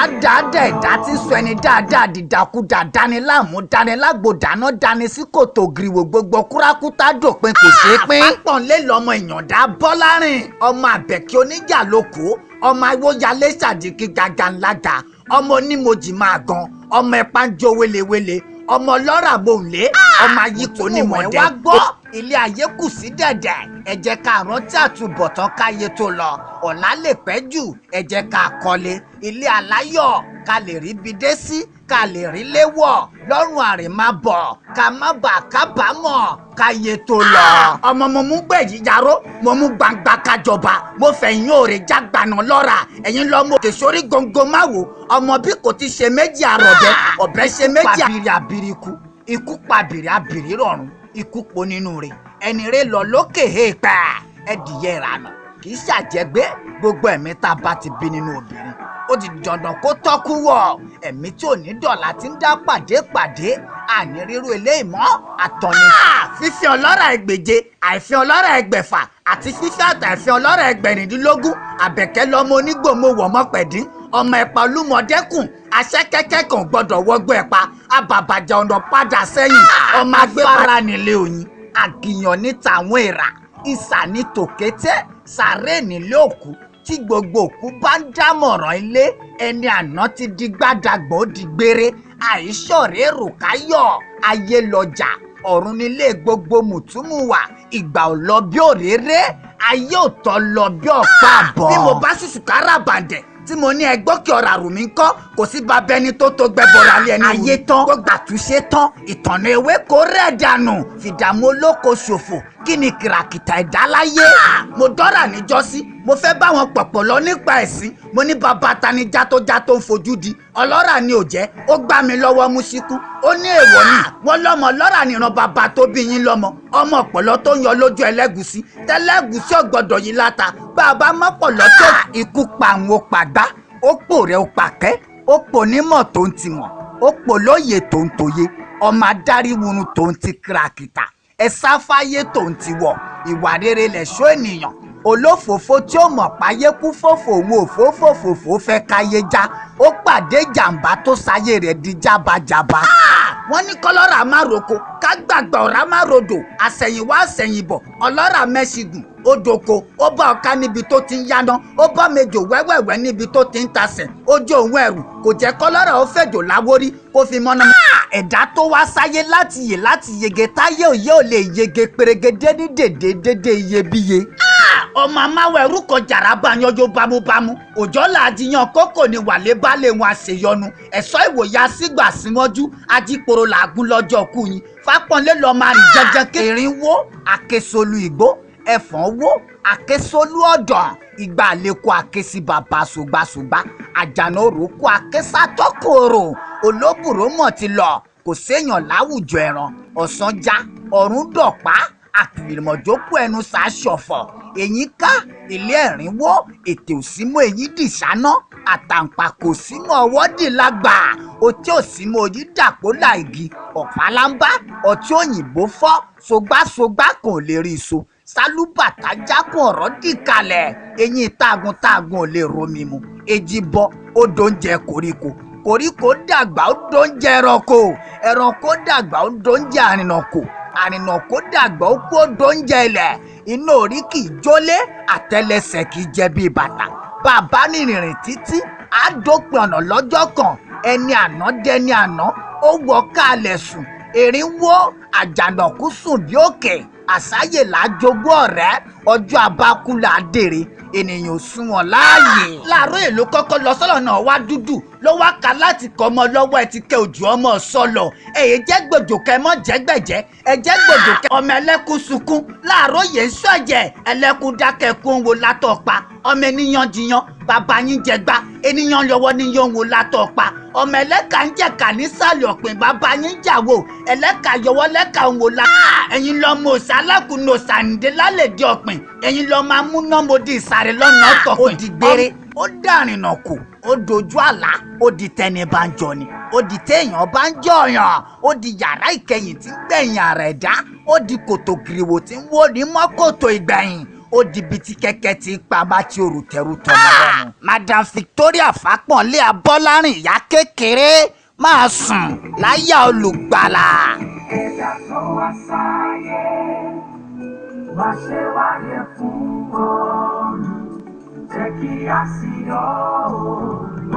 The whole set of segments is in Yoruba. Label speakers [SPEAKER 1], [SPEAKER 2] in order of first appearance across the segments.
[SPEAKER 1] Àdáadáa ẹ̀dá tí sọ ẹni dáadáa dìdàkudà dániláàmú dánilágbo dáná dání sí kòtò gìrìwò gbogbo kúrákútà dòpin kò ṣeé pín. Pápọ̀nlé lọmọ ìyàndá Bọ́lárìn ọmọ àbẹ̀kí oníjà lóko ọmọ awóyalé ṣàdìkí gàgànlága ọmọ onímojì máa gan ọmọ ẹ̀pá ń jó wélewéle ọmọ ọlọ́rà mòǹlé ọmọ ayípo ní mọ̀dẹ́. Wá gbọ́ ilé ayé kù sí dẹ̀dẹ̀ ẹ jẹ́ ká rántí àtúbọ̀tán káyé tó lọ ọ̀la lè pẹ́ jù ẹ jẹ́ ká kọ́lé ilé aláyọ̀ ká lè rí bidé sí ká lè rí léwọ̀ lọ́rùn àrèmábọ̀ ká má bàa kábàámọ̀ káyé tó lọ. ọmọ mo mú gbẹ̀yì yaró mo mú gbangba kájọba mo fẹ̀yìn òòrè jágbaná lọ́ra ẹ̀yin lọ́mọ òkè sórí góńgó má wò ọmọ bí kò ti ṣe méjì àrọ̀bẹ́ ọ̀bẹ ṣe méjì àbírí àbírí ikú pàbírí àbírí rọ̀rùn ikú po nínú rẹ̀ ẹni rẹ̀ lọ lókè èèpẹ̀ ẹdìyẹ ìrànà kì í ṣàjẹgbé gbogbo ẹ̀mí tá a bá ti bí nínú obìnrin ó di dandan kó tọ́kú wọ̀ ẹ̀mí tí ò ní dọ̀là ti ń dá pàdé àní ríru eléyìí mọ́ àtọ̀ni. fífi ọlọ́rà ẹgbèje àìfi ọlọ́rà ẹgbẹ̀fà àti fífi àtàìfi ọlọ́rà ẹgbẹ̀rìndínlógún àbẹ̀kẹ́ lọ́mọ onígbòmò wọ̀mọ́pẹ̀dín ọmọ ẹ̀pà olúmọdẹ́kùn aṣẹ́kẹ́kẹ́ kan gbọ́dọ̀ wọgbọ́ ẹ̀pà abàbàjà ọ̀nà padà sẹ́yìn ọmọ agbára nílé oyin àgìyàn ní tàwọn èèrà ìsà ní tòkété sàré nílé òkú tí gbogbo òkú bá ń dámọ̀ràn ilé ẹni àná ti di gbádàgbọ́ ó di gbére àìsọ̀rẹ́ èrò káyọ̀ ayé lọ́jà ọ̀run nílé gbogbo mùtúmùwà ìgbà ò lọ bí òréré ayé ò tọ́ lọ bí ọ̀pá àbọ̀. bí mo bá ṣùṣù kára bàǹdẹ̀ tí mo ní ẹgbọ́ kí ọ̀rọ̀ àrùn mi ń kọ́ kò sí bàbá ẹni tó gbẹ́bọ̀rọ̀ alẹ́ ẹni ayé tán kó gbàtúnṣe tán ìtànà ewé kó rẹ̀ dànù fìdààmú olóko ṣòfò kí ni kìràkìtà ẹ̀dá láyé. mo dọ́rà níjọ́sí mo fẹ́ bá wọn pọ̀pọ̀ lọ nípa ẹ̀sìn mo ní bàbá tani játó ń fojú di ọlọ́rà ni ò jẹ́ ó gbá mi lọ́wọ́ mú síkú ó ní èèwọ̀ ni wọ́n lọ́mọ ọlọ́rà nìran bàbá tó bí yín lọ́mọ ọmọ ọ̀pọ̀lọ́ tó ń yọ lójú ẹlẹ́gùsí tẹ́lẹ́gùsí ọ̀gbọ́dọ̀ yìí láta bàbá mọ́pọ̀lọ́ tó ikú pa àwọn òpàgbá ó pò rẹ̀ ó pàkẹ́ ó pò nímọ̀ tó ń ti mọ̀ ó pò lóye tó ń tòye ọmọ adáríwurun tó ń ti kìràkìtà ẹ sáfáyé tó ń ti wọ̀ ìwà rere lẹ̀ṣọ́ ènìyàn olófòfó tí ó mọ̀ páyé kú fòfò òun òfófòfòfò fẹ́ káyé já ó pàdé jàǹbá tó sáyé rẹ̀ di jábàjábà. wọ́n ní kọ́lọ́rà má roko ká gbàgbà ọ̀rá má rodò àsẹ̀yìnwá àsẹ̀yìnbọ̀ ọlọ́rà mẹ́ṣigùn ó doko ó bá ọ̀ká níbi tó ti ń yáná ó bá mejò wẹ́wẹ́wẹ́ níbi tó ti ń tasẹ̀ ó jó òun ẹ̀rù kò jẹ́ kọ́lọ́rà ó fẹ̀jò láwórí kó fi mọ́nà ẹ̀dá tó wá sáyé láti yege táyé òye ò lè yege pèrègede ní dèdè iyebíye. ọmọ amáwọ̀ ẹrú kan jàrá bá yanjú bámúbámú òjò làdìyàn kókò ní wàlé balẹ̀ wọn àṣeyọnu ẹ̀ṣọ́ ìwòye àsìgbà síwájú ajíporo làágùn lọ́jọ́ kú yín fápọ́nlé lọ́ọ́ máa rìn jẹjẹ kérin wo àkesolu ìgbó ẹ̀fọ́n wo àkesolú ọ̀dàn ìgbà àlékún àkesí bàbá ṣùgbàṣùgbà àjànà òrókù àkesátọ́kòrò olóbùrò mọ̀ ti lọ kò séèyàn láwùjọ ẹran ọ̀sán já ọ̀run dọ̀pá àkìrìmọ̀jókòó ẹnu ṣàṣọ̀fọ̀ èyí ká ilé ẹ̀rínwó ètè òsínmọ́ èyí dìṣáná àtàǹpàkò sínú ọwọ́ dì lágbà ọtí òsínmọ́ òyí dàpọ̀ láìgi ọ̀pálámbá ọtí òyìnbó fọ́ ṣogbáṣogbá kan ò lè rí iṣo sálúbàtà jákùn ọ̀rọ̀ dì kalẹ̀ eyín tágun ò lè romi mu èjì bọ ó dóúnjẹ koríko dàgbà ó dóúnjẹ ẹranko dàgbà ó dóúnjẹ àrìnàkò dàgbà ó kú ó dóúnjẹ ilẹ̀ inú orí kì í jólé àtẹ́lẹsẹ̀ kì í jẹ bíi bàtà bàbá nìrìnrìn títí á dópin ọ̀nà lọ́jọ́ kan ẹni àná dẹni àná ó wọ káàlẹ̀ sùn erin wó àjànàkú sùn bí òkè àsáyè lájogún ọ̀rẹ́ ọjọ́ abákú là á dèrè ènìyàn sunwọ̀n láàyè. láàárọ̀ èlò kọ́kọ́ lọ sọ́lọ̀ náà wá dúdú ló wá ka láti kọ́ ọmọ lọ́wọ́ ẹ ti kẹ ojú ọmọ sọ́lọ̀ ẹ̀yẹ jẹ́ gbòjòkẹ́ mọ́ jẹ́gbẹ̀jẹ́ ẹ jẹ́ gbòjòkẹ́ ọmọ ẹlẹ́kùn sunkún láàárọ̀ yẹn sọ̀jẹ̀ ẹlẹ́kùn dákẹ́kùn wo látọ̀ pa ọmọ ènìyàn jiyàn bàbá yín jẹgba ènìyàn lọ́wọ́ níyàn wo látọ̀ pa ọmọ ẹlẹ́ka ń jẹ̀ka nísàlẹ̀ ọ̀pìn bàbá yín jàwó ẹlẹ́ka yọwọ́ lẹ́ka ń wò la. ẹ̀yin lọ́mọ òsà alákùnrin òsà nìdé lálẹ́ di ọ̀pìn ẹ̀yin lọ́mọ amúnámọ́dé ìsàrẹ̀ lọ́nà ọ̀tọ̀ ó di gbére ó dàrìnà kù ó dojú àlá ó di tẹni bá ń jọ ni ó di téèyàn bá ń jọyàn ó di yàrá ìkẹyìn tí ń gbẹ̀yìn ààrẹ dá ó di kòtò gìrìwò tí ń wó ní mọ́ kòtò ìgbẹ̀yìn ó di ibi tí kẹ̀kẹ́ ti pa bá tí orùtẹ̀rù tọmọ lọ́nu. Madam Victoria Fápọ̀nlé Abọ́lárìn ìyá kékeré máa sùn láyà olùgbàlà.
[SPEAKER 2] Ẹ̀dá tó wá sáyé wá ṣe wáyé fún ọ̀run jẹ́ kí a sì yọ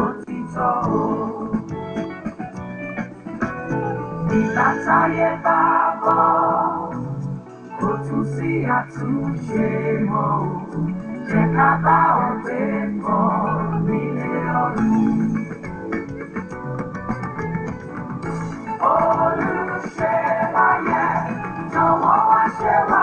[SPEAKER 2] òtítọ́. Ìgbà táyé bá bọ̀ kò tún sí àtúnṣe mọ́ jẹ́ ká bá ọ̀rẹ́ pọ̀ nílé ọ̀run. Olùṣe láyé jọ̀wọ́ wá ṣe wá.